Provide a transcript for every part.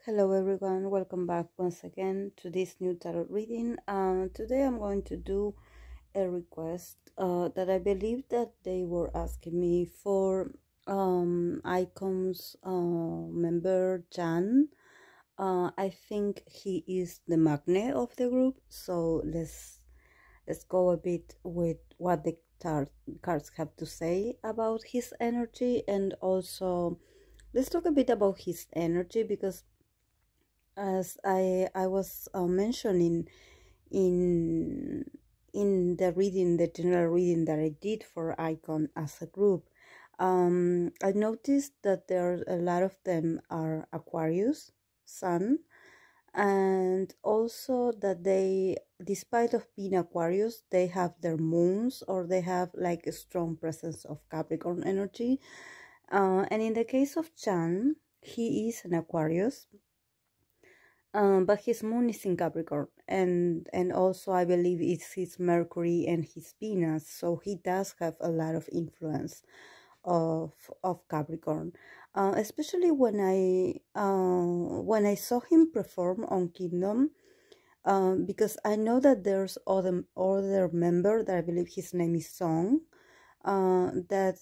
Hello everyone, welcome back once again to this new tarot reading. Today I'm going to do a request that I believe that they were asking me for Icon's member Chan. I think he is the magnet of the group, so let's go a bit with what the cards have to say about his energy, and also let's talk a bit about his energy because as I was mentioning in the reading, the general reading that I did for Icon as a group, I noticed that there are a lot of them are Aquarius Sun, and also that they, despite of being Aquarius, they have their moons, or they have like a strong presence of Capricorn energy. And in the case of Chan, he is an Aquarius, but his moon is in Capricorn, and also I believe it's his Mercury and his Venus, so he does have a lot of influence of Capricorn. Especially when I saw him perform on Kingdom, because I know that there's other member that I believe his name is Song, that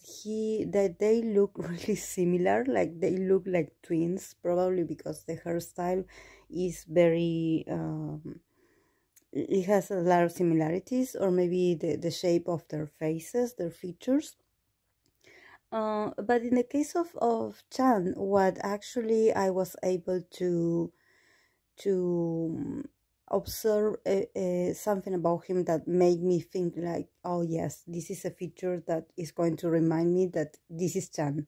they look really similar, like they look like twins, probably because the hairstyle is very it has a lot of similarities, or maybe the shape of their faces, their features. But in the case of Chan, what actually I was able to observe something about him that made me think like, oh yes, this is a feature that is going to remind me that this is Chan,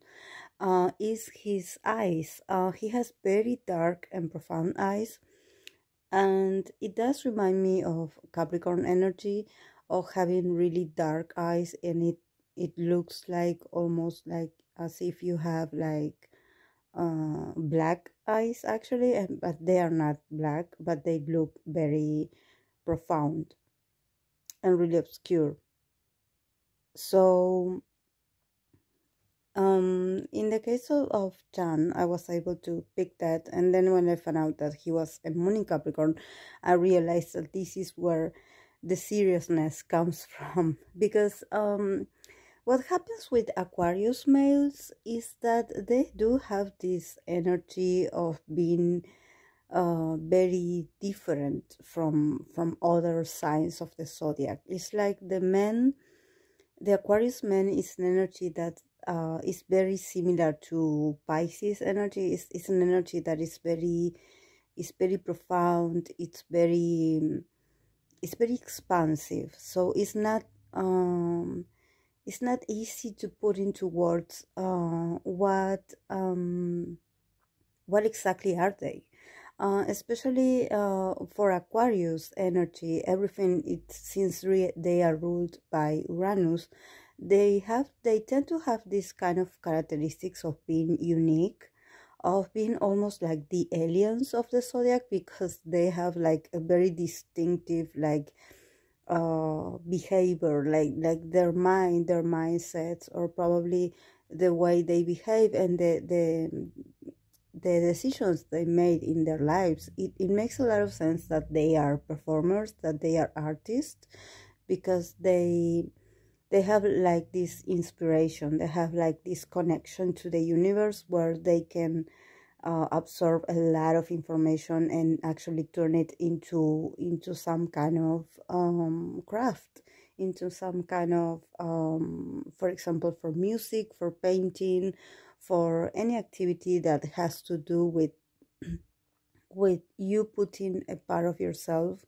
is his eyes. He has very dark and profound eyes, and it does remind me of Capricorn energy, of having really dark eyes, and it looks like almost like as if you have like black eyes actually, but they are not black, but they look very profound and really obscure. So in the case of Chan, I was able to pick that, and then when I found out that he was a moon in Capricorn, I realized that this is where the seriousness comes from, because what happens with Aquarius males is that they do have this energy of being very different from other signs of the zodiac. It's like the Aquarius man is an energy that is very similar to Pisces energy. It's an energy that is very profound. It's very expansive. So it's not easy to put into words what exactly are they. Especially for Aquarius energy, everything, it since they are ruled by Uranus, they tend to have this kind of characteristics of being unique, of being almost like the aliens of the zodiac, because they have like a very distinctive like behavior, like their mindsets, or probably the way they behave, and the decisions they made in their lives. It makes a lot of sense that they are performers, that they are artists, because they have like this inspiration, they have like this connection to the universe, where they can absorb a lot of information and actually turn it into some kind of craft, into some kind of for example, for music, for painting, for any activity that has to do with you putting a part of yourself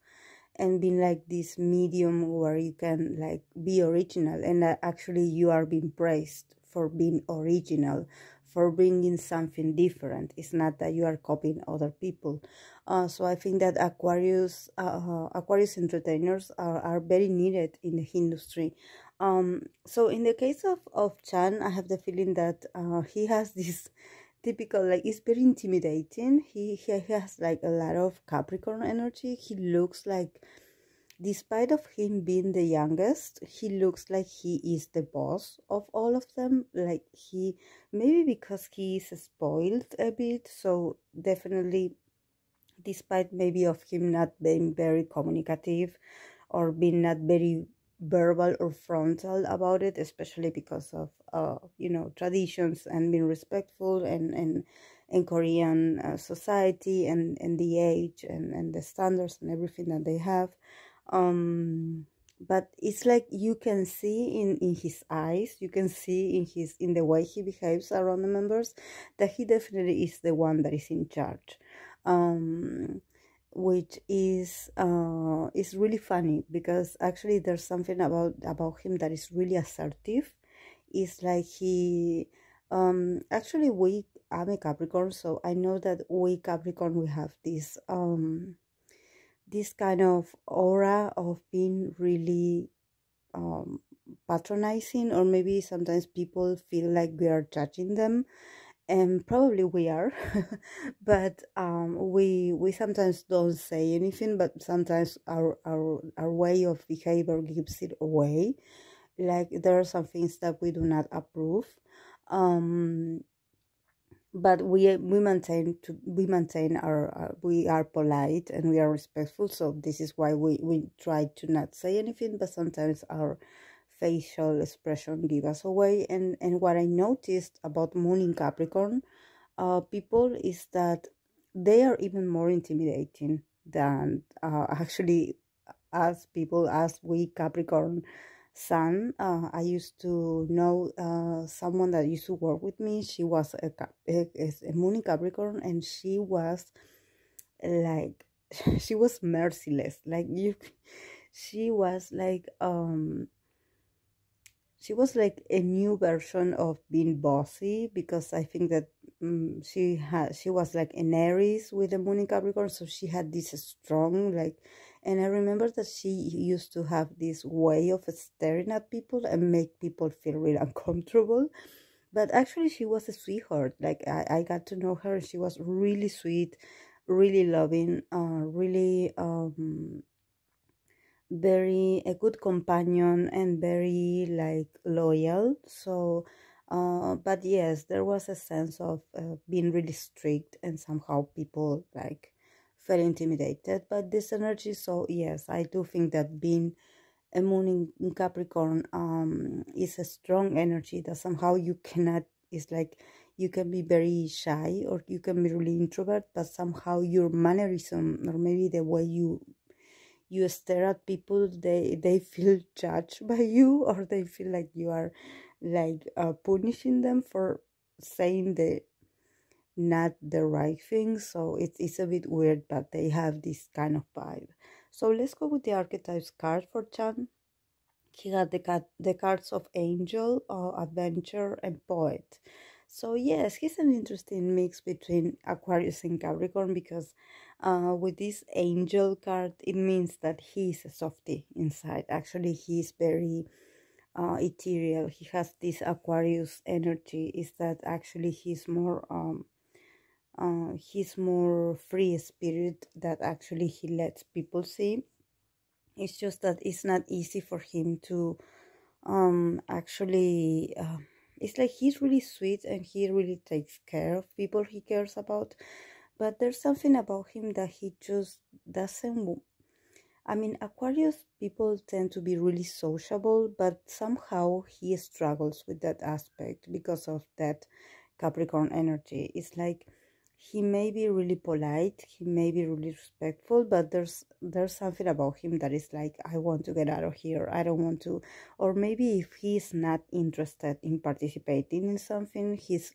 and being like this medium where you can like be original, and that actually you are being praised for being original, for bringing something different. It's not that you are copying other people. So I think that Aquarius entertainers are very needed in the industry. So in the case of Chan, I have the feeling that he has this typical, like, it's very intimidating. He has like a lot of Capricorn energy. He looks like despite of him being the youngest, he looks like he is the boss of all of them. Like he, maybe because he is spoiled a bit, so definitely, despite maybe of him not being very communicative or being not very verbal or frontal about it, especially because of traditions and being respectful and Korean society and the age and the standards and everything that they have. But it's like you can see in his eyes, you can see in the way he behaves around the members, that he definitely is the one that is in charge. Which is really funny, because actually there's something about him that is really assertive. It's like he actually, I'm a Capricorn, so I know that we Capricorn, we have this kind of aura of being really patronizing, or maybe sometimes people feel like we are judging them, and probably we are. But we sometimes don't say anything, but sometimes our way of behavior gives it away. Like there are some things that we do not approve, um but we maintain our we are polite and we are respectful, so this is why we try to not say anything, but sometimes our facial expression give us away. And what I noticed about moon in Capricorn people is that they are even more intimidating than actually as people, as we Capricorn sun. I used to know someone that used to work with me. She was a moon in Capricorn, and she was like, she was merciless. Like you, she was like she was like a new version of being bossy, because I think that she was like an Aries with the moon in Capricorn, so she had this strong like. And I remember that she used to have this way of staring at people and make people feel really uncomfortable. But actually, she was a sweetheart. Like I got to know her, and she was really sweet, really loving, really very a good companion, and very like loyal. So but yes, there was a sense of being really strict, and somehow people like felt intimidated by this energy. So yes, I do think that being a moon in Capricorn is a strong energy that somehow you cannot. It's like you can be very shy, or you can be really introvert, but somehow your mannerism, or maybe the way you stare at people, they feel judged by you, or they feel like you are like punishing them for saying the not the right thing. So it's a bit weird, but they have this kind of vibe. So let's go with the archetypes card for Chan. He got the cards of angel, adventure, and poet. So yes, he's an interesting mix between Aquarius and Capricorn, because with this angel card, it means that he's a softie inside. Actually, he's very ethereal. He has this Aquarius energy. Is that actually he's more free spirit, that actually he lets people see. It's just that it's not easy for him to actually it's like he's really sweet, and he really takes care of people he cares about, but there's something about him that he just doesn't. I mean, Aquarius people tend to be really sociable, but somehow he struggles with that aspect because of that Capricorn energy. It's like he may be really polite, he may be really respectful, but there's something about him that is like, I want to get out of here, I don't want to. Or maybe if he's not interested in participating in something, his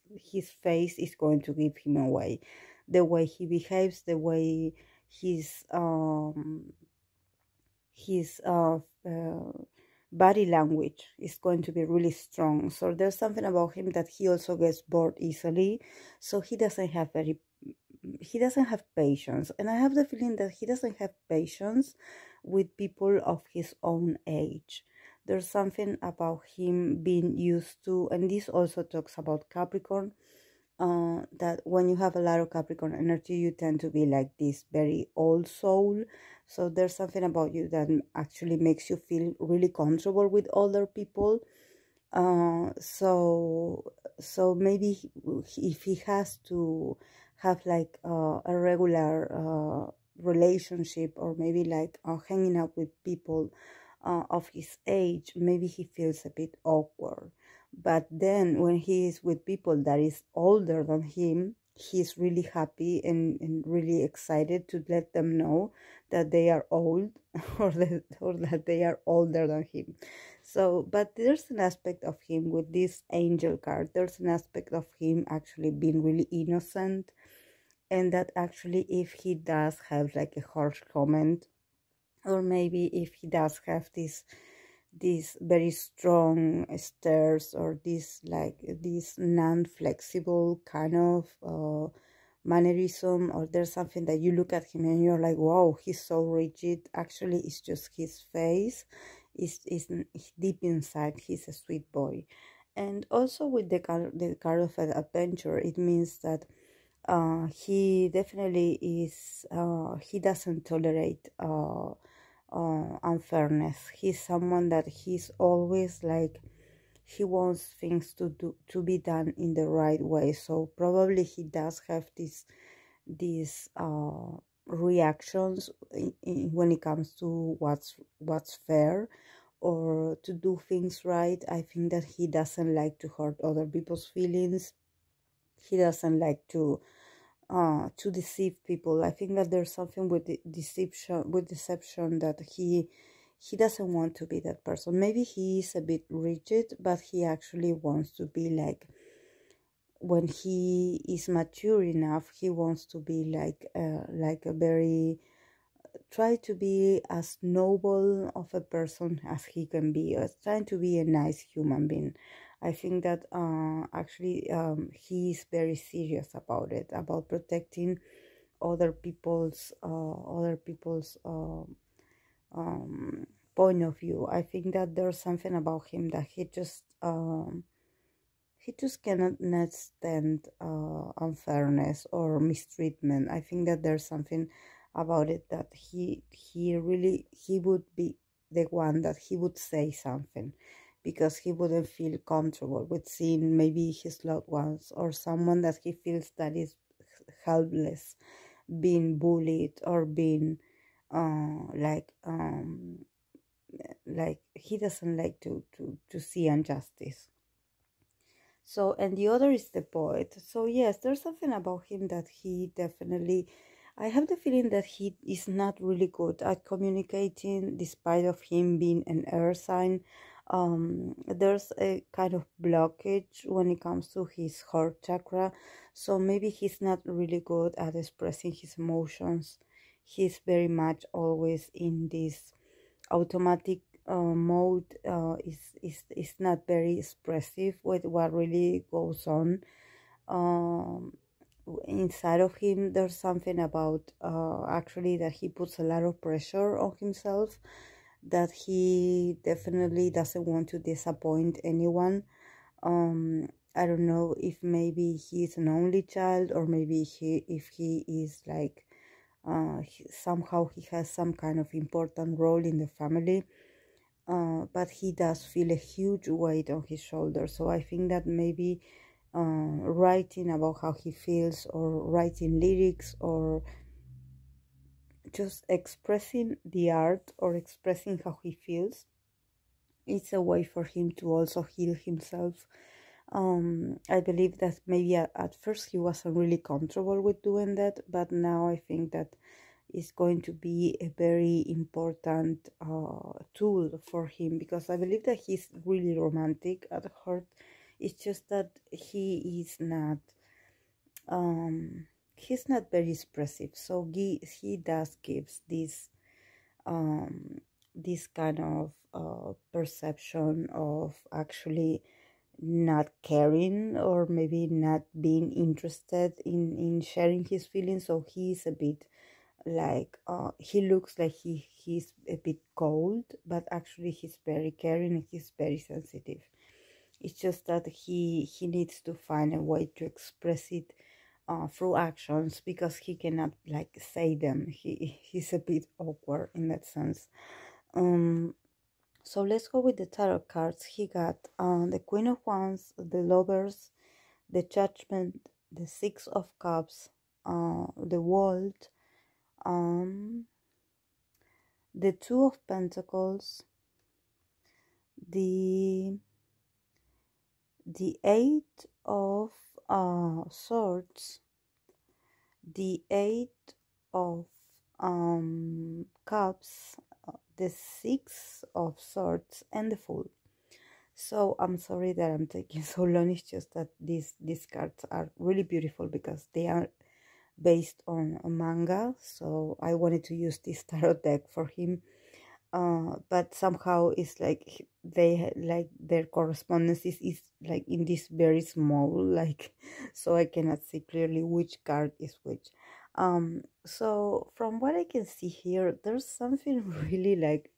face is going to give him away. The way he behaves, the way his body language is going to be really strong. So there's something about him that he also gets bored easily, so he doesn't have patience. And I have the feeling that he doesn't have patience with people of his own age. There's something about him being used to, and this also talks about Capricorn, that when you have a lot of Capricorn energy, you tend to be like this very old soul. So there's something about you that actually makes you feel really comfortable with older people. So maybe if he has to have like a regular relationship, or maybe like hanging out with people of his age, maybe he feels a bit awkward. But then when he is with people that is older than him, he's really happy and really excited to let them know that they are old, or that they are older than him. So, but there's an aspect of him with this angel card. There's an aspect of him actually being really innocent, and that actually, if he does have like a harsh comment, or maybe if he does have this very strong stares, or this non-flexible kind of mannerism, or there's something that you look at him and you're like, wow, he's so rigid. Actually, it's just his face. Is deep inside, he's a sweet boy. And also with the card of an adventure, it means that he definitely is, he doesn't tolerate unfairness. He's someone that he's always like, he wants things to be done in the right way. So probably he does have these reactions when it comes to what's fair, or to do things right. I think that he doesn't like to hurt other people's feelings. He doesn't like to deceive people. I think that there's something with deception, that he doesn't want to be that person. Maybe he is a bit rigid, but he actually wants to be like, when he is mature enough, he wants to be like a very, try to be as noble of a person as he can be, as trying to be a nice human being. I think that actually he is very serious about it, about protecting other people's point of view. I think that there's something about him that he just cannot not stand unfairness or mistreatment. I think that there's something about it that he would be the one that he would say something, because he wouldn't feel comfortable with seeing maybe his loved ones or someone that he feels that is helpless, being bullied, or being like he doesn't like to see injustice. So, and the other is the poet. So yes, there's something about him that he definitely, I have the feeling that he is not really good at communicating, despite of him being an air sign. There's a kind of blockage when it comes to his heart chakra. So maybe he's not really good at expressing his emotions. He's very much always in this automatic mode. Is not very expressive with what really goes on inside of him. There's something about actually that he puts a lot of pressure on himself, that he definitely doesn't want to disappoint anyone. I don't know if maybe he's an only child, or maybe if he is like somehow he has some kind of important role in the family, but he does feel a huge weight on his shoulders. So I think that maybe writing about how he feels, or writing lyrics, or just expressing the art, or expressing how he feels, it's a way for him to also heal himself. I believe that maybe at first he wasn't really comfortable with doing that, but now I think that is going to be a very important tool for him, because I believe that he's really romantic at heart. It's just that he's not very expressive, so he does gives this kind of perception of actually not caring, or maybe not being interested in sharing his feelings. So he's a bit like he looks like he's a bit cold, but actually he's very caring and he's very sensitive. It's just that he needs to find a way to express it through actions, because he cannot like say them. He's a bit awkward in that sense. So let's go with the tarot cards. He got the Queen of Wands, the Lovers, the Judgment, the Six of Cups, the World, um, the Two of Pentacles, the Eight of Swords, the Eight of Cups, the Six of Swords, and the Fool. So I'm sorry that I'm taking so long. It's just that these cards are really beautiful because they are based on a manga. So I wanted to use this tarot deck for him. But somehow it's like their correspondence is like in this very small, like, so I cannot see clearly which card is which. So from what I can see here, there's something really like,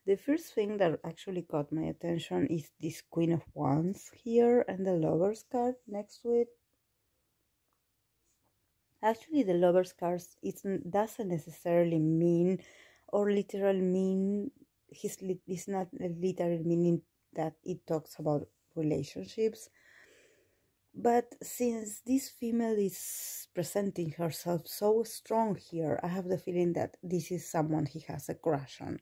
the first thing that actually caught my attention is this Queen of Wands here and the Lovers card next to it. Actually, the Lovers card doesn't necessarily mean or literal mean, it's not a literal meaning that it talks about relationships. But since this female is presenting herself so strong here, I have the feeling that this is someone he has a crush on.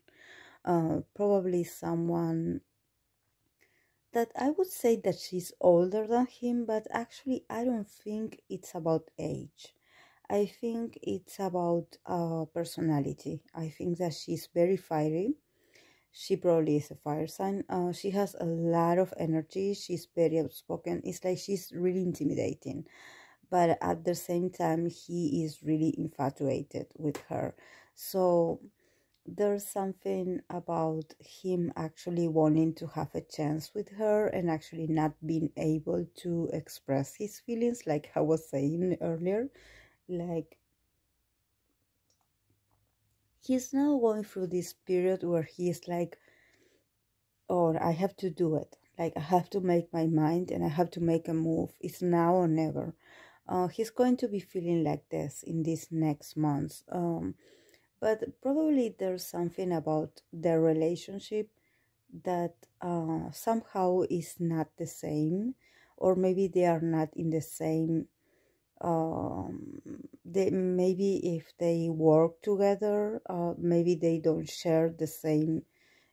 Probably someone that I would say that she's older than him, but actually I don't think it's about age. I think it's about personality. I think that she's very fiery. She probably is a fire sign. She has a lot of energy. She's very outspoken. It's like she's really intimidating. But at the same time, he is really infatuated with her. So there's something about him actually wanting to have a chance with her and actually not being able to express his feelings, like I was saying earlier. Like, he's now going through this period where he's like, oh, I have to do it. Like, I have to make my mind and I have to make a move. It's now or never. He's going to be feeling like this in these next months. But probably there's something about their relationship that somehow is not the same, or maybe they are not in the same. They maybe if they work together, maybe they don't share the same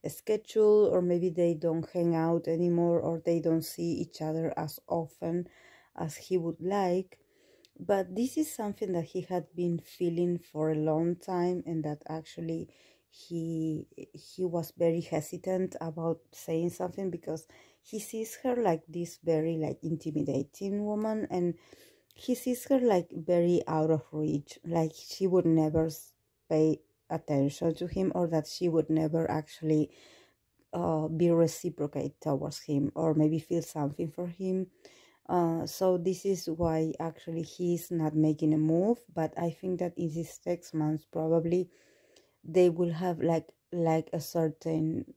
schedule, or maybe they don't hang out anymore, or they don't see each other as often as he would like. But this is something that he had been feeling for a long time, and that actually he was very hesitant about saying something, because he sees her like this very like intimidating woman, and he sees her like very out of reach, like she would never pay attention to him, or that she would never actually be reciprocate towards him, or maybe feel something for him. So this is why actually he's not making a move. But I think that in these next months probably they will have like a certain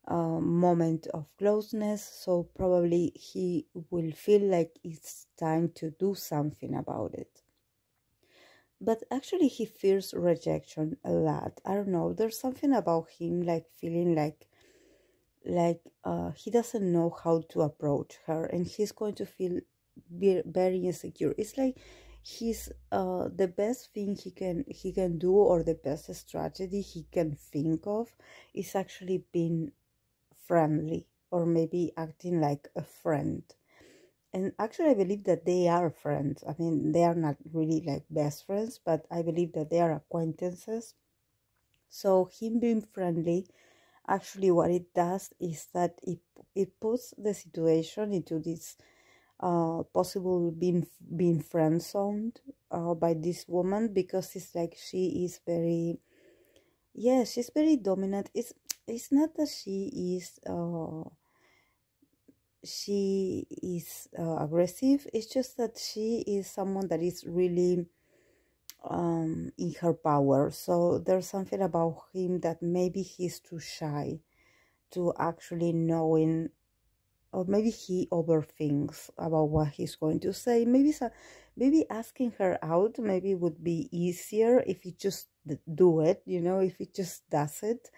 moment of closeness, so probably he will feel like it's time to do something about it. But actually he fears rejection a lot. I don't know, there's something about him like feeling like he doesn't know how to approach her, and he's going to feel very insecure. It's like he's the best thing he can do, or the best strategy he can think of, is actually being friendly, or maybe acting like a friend. And actually I believe that they are friends. I mean, they are not really like best friends, but I believe that they are acquaintances. So him being friendly, actually what it does is that it puts the situation into this possible being friend zoned by this woman, because it's like she is very, yeah, she's very dominant. It's not that she is aggressive. It's just that she is someone that is really in her power. So there's something about him that maybe he's too shy to actually knowing or maybe he overthinks about what he's going to say. Maybe asking her out maybe would be easier if he just do it, you know, if he just does it.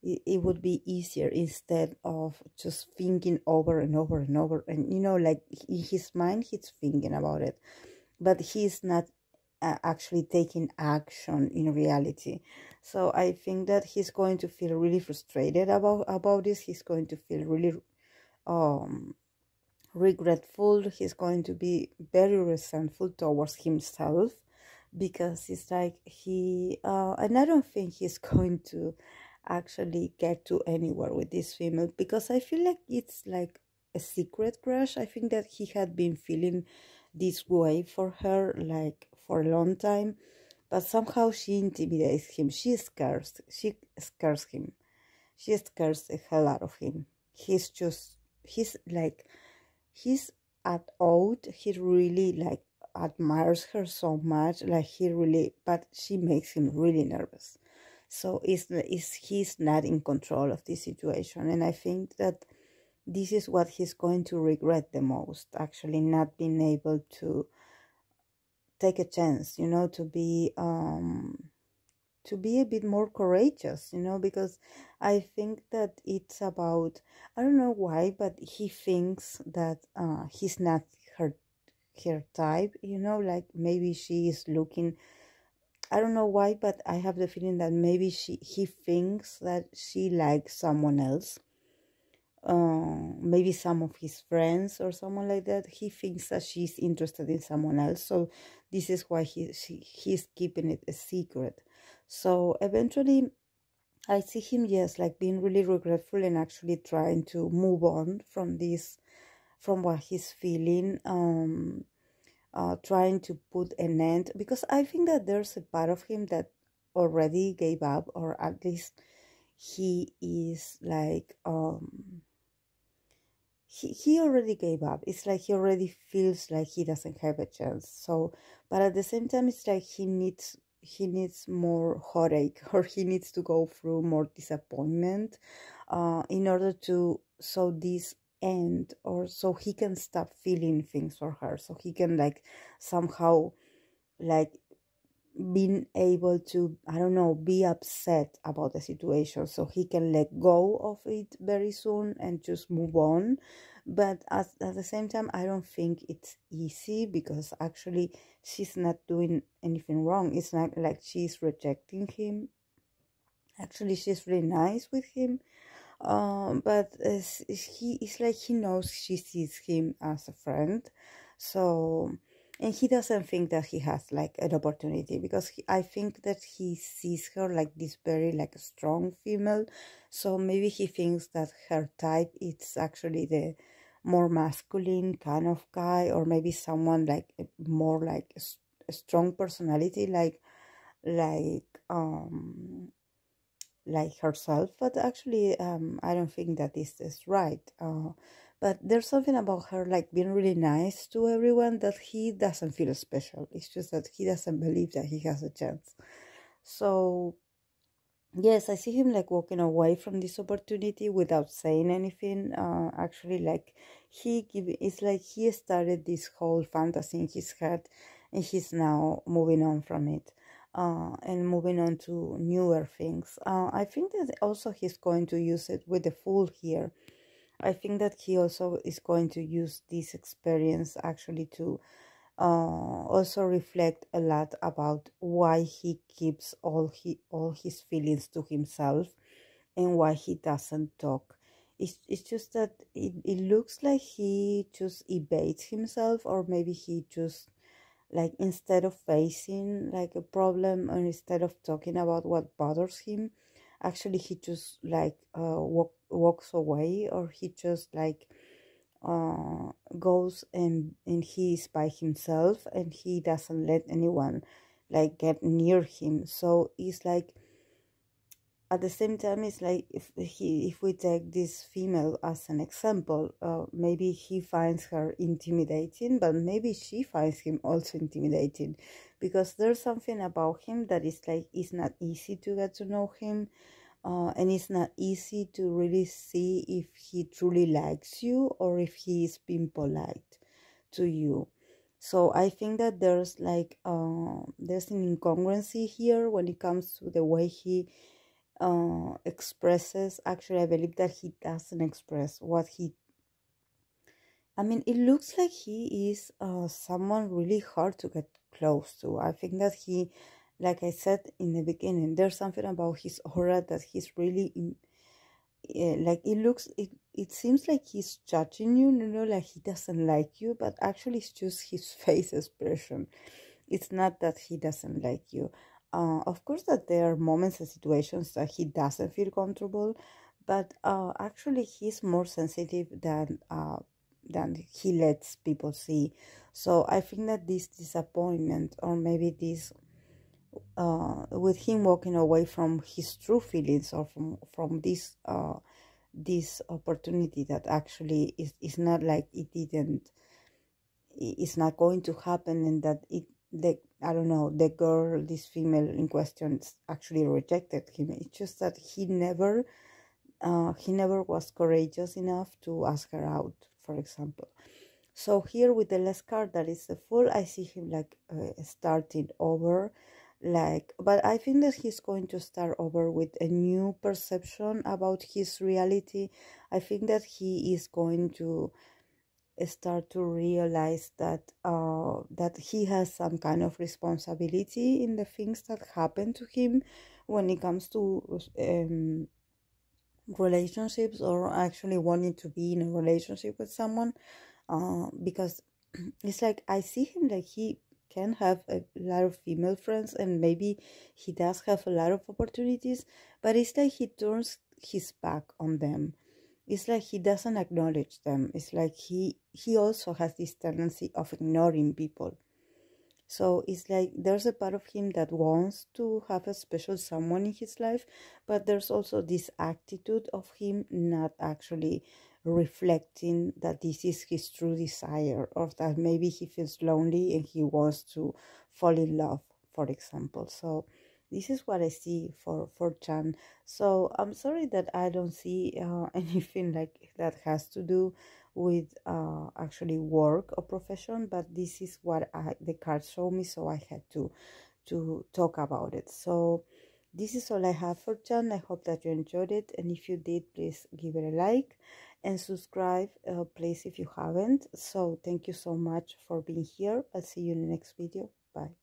It would be easier instead of just thinking over and over and over. And, you know, like in his mind, he's thinking about it, but he's not actually taking action in reality. So I think that he's going to feel really frustrated about this. He's going to feel really um regretful. He's going to be very resentful towards himself, because it's like and I don't think he's going to actually get to anywhere with this female, because I feel like it's like a secret crush. I think that he had been feeling this way for her like for a long time, but somehow she intimidates him. She scares him. She scares the hell out of him. He's like, he's at out. He really like admires her so much, like he really, but she makes him really nervous. So he's not in control of this situation, and I think that this is what he's going to regret the most, actually, not being able to take a chance, you know, to be a bit more courageous, you know, because I think that it's about, I don't know why, but he thinks that he's not her type, you know, like maybe she is looking, I don't know why, but I have the feeling that maybe he thinks that she likes someone else, maybe some of his friends or someone like that. He thinks that she's interested in someone else, so this is why he's keeping it a secret. So eventually I see him, yes, like being really regretful and actually trying to move on from this, from what he's feeling, trying to put an end, because I think that there's a part of him that already gave up, or at least he is like he already gave up. It's like he already feels like he doesn't have a chance. So, but at the same time, it's like he needs more heartache, or he needs to go through more disappointment, in order to, so this end, or so he can stop feeling things for her, so he can like somehow like being able to, I don't know, be upset about the situation, so he can let go of it very soon and just move on. But at the same time, I don't think it's easy, because actually she's not doing anything wrong. It's not like she's rejecting him. Actually, she's really nice with him. But it's like he knows she sees him as a friend, so, and he doesn't think that he has like an opportunity, because I think that he sees her like this very like strong female, so maybe he thinks that her type is actually the more masculine kind of guy, or maybe someone like more like a strong personality, like um like herself. But actually I don't think that this is right. But there's something about her like being really nice to everyone that he doesn't feel special. It's just that he doesn't believe that he has a chance. So yes, I see him like walking away from this opportunity without saying anything. Actually, like it's like he started this whole fantasy in his head, and he's now moving on from it, and moving on to newer things. I think that also he's going to use it with the Fool here. I think that he also is going to use this experience actually to also reflect a lot about why he keeps all his feelings to himself, and why he doesn't talk. It's just that it looks like he just evades himself, or maybe he just like, instead of facing like a problem, or instead of talking about what bothers him, actually he just like walks away, or he just like goes and he's by himself, and he doesn't let anyone like get near him. So it's like, at the same time, it's like, if we take this female as an example, maybe he finds her intimidating, but maybe she finds him also intimidating, because there's something about him that is like, it's not easy to get to know him. and it's not easy to really see if he truly likes you or if he is being polite to you. So I think that there's like there's an incongruency here when it comes to the way he expresses. Actually, I believe that he doesn't express what he, I mean, it looks like he is someone really hard to get close to. I think that he, like I said in the beginning, there's something about his aura that he's really like it looks, it seems like he's judging you, you know, like he doesn't like you, but actually it's just his face expression. It's not that he doesn't like you. Of course that there are moments and situations that he doesn't feel comfortable, but actually he's more sensitive than he lets people see. So I think that this disappointment, or maybe this with him walking away from his true feelings, or from this opportunity that actually is not like it didn't, it's not going to happen, and that it, the, I don't know, the girl, this female in question, actually rejected him. It's just that he never was courageous enough to ask her out, for example. So here with the last card, that is the Fool, I see him like starting over, like, but I think that he's going to start over with a new perception about his reality. I think that he is going to start to realize that that he has some kind of responsibility in the things that happen to him when it comes to relationships, or actually wanting to be in a relationship with someone, because it's like I see him like he can have a lot of female friends, and maybe he does have a lot of opportunities, but it's like he turns his back on them. It's like he doesn't acknowledge them. It's like he also has this tendency of ignoring people. So it's like there's a part of him that wants to have a special someone in his life, but there's also this attitude of him not actually reflecting that this is his true desire, or that maybe he feels lonely and he wants to fall in love, for example. So this is what I see for Chan. So I'm sorry that I don't see anything like that has to do with actually work or profession, but this is what the cards show me, so I had to talk about it. So this is all I have for Chan. I hope that you enjoyed it, and if you did, please give it a like and subscribe, please, if you haven't. So thank you so much for being here. I'll see you in the next video. Bye.